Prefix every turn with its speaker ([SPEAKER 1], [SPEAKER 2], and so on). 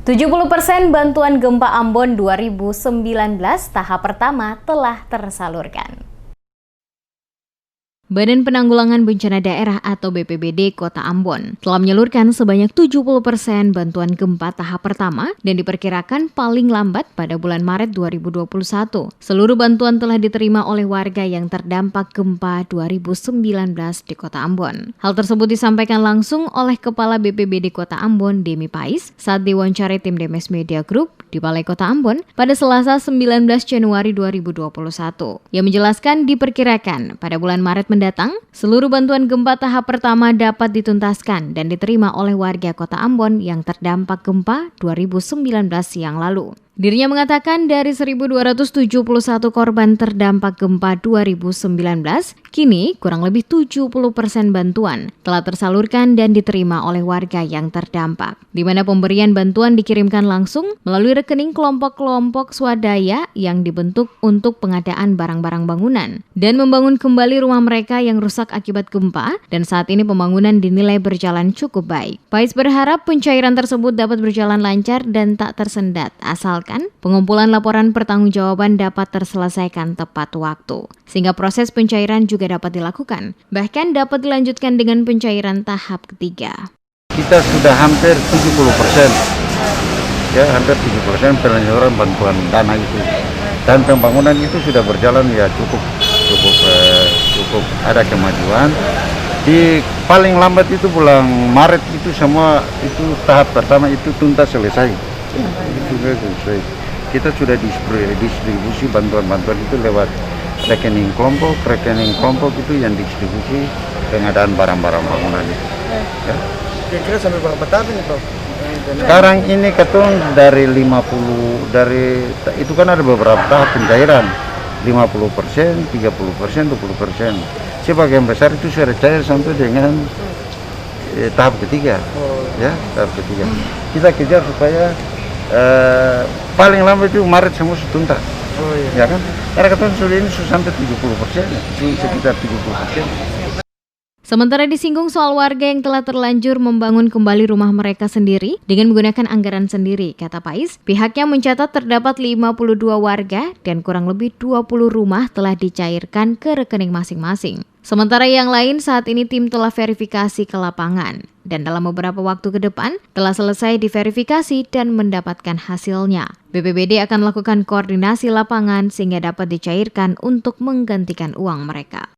[SPEAKER 1] 70% bantuan gempa Ambon 2019 tahap pertama telah tersalurkan. Badan Penanggulangan Bencana Daerah atau BPBD Kota Ambon telah menyalurkan sebanyak 70% bantuan gempa tahap pertama dan diperkirakan paling lambat pada bulan Maret 2021. Seluruh bantuan telah diterima oleh warga yang terdampak gempa 2019 di Kota Ambon. Hal tersebut disampaikan langsung oleh Kepala BPBD Kota Ambon, Demi Pais, saat diwawancari tim Demes Media Group di Balai Kota Ambon pada Selasa 19 Januari 2021. Ia menjelaskan diperkirakan pada bulan Maret mendatang, seluruh bantuan gempa tahap pertama dapat dituntaskan dan diterima oleh warga Kota Ambon yang terdampak gempa 2019 yang lalu. Dirinya mengatakan dari 1.271 korban terdampak gempa 2019, kini kurang lebih 70% bantuan telah tersalurkan dan diterima oleh warga yang terdampak, di mana pemberian bantuan dikirimkan langsung melalui rekening kelompok-kelompok swadaya yang dibentuk untuk pengadaan barang-barang bangunan dan membangun kembali rumah mereka yang rusak akibat gempa, dan saat ini pembangunan dinilai berjalan cukup baik. Pais berharap pencairan tersebut dapat berjalan lancar dan tak tersendat, asalkan pengumpulan laporan pertanggungjawaban dapat terselesaikan tepat waktu, sehingga proses pencairan juga dapat dilakukan, bahkan dapat dilanjutkan dengan pencairan tahap ketiga.
[SPEAKER 2] Kita sudah hampir 70%, ya hampir 70% penyaluran bantuan dana itu, dan pembangunan itu sudah berjalan ya cukup ada kemajuan. Di paling lambat itu bulan Maret itu semua itu tahap pertama itu tuntas selesai. Itu selesai. Kita sudah distribusi bantuan-bantuan itu lewat rekening kelompok itu yang distribusi pengadaan barang-barang bangunan itu. Ya.
[SPEAKER 3] Kira-kira sampai berapa tahap ini, Prof?
[SPEAKER 2] Sekarang ini ketong dari 50, itu kan ada beberapa tahap pencairan. 50%, 30%, 20%. Sebagian besar itu sudah cair sampai dengan tahap ketiga. Ya, tahap ketiga. Kita kejar supaya paling lambat itu Maret semua tuntas. Ya kan? Karena ketong sudah ini sampai 70%, sekitar 70%.
[SPEAKER 1] Sementara disinggung soal warga yang telah terlanjur membangun kembali rumah mereka sendiri dengan menggunakan anggaran sendiri, kata Pais, pihaknya mencatat terdapat 52 warga dan kurang lebih 20 rumah telah dicairkan ke rekening masing-masing. Sementara yang lain saat ini tim telah verifikasi ke lapangan dan dalam beberapa waktu ke depan telah selesai diverifikasi dan mendapatkan hasilnya. BPBD akan melakukan koordinasi lapangan sehingga dapat dicairkan untuk menggantikan uang mereka.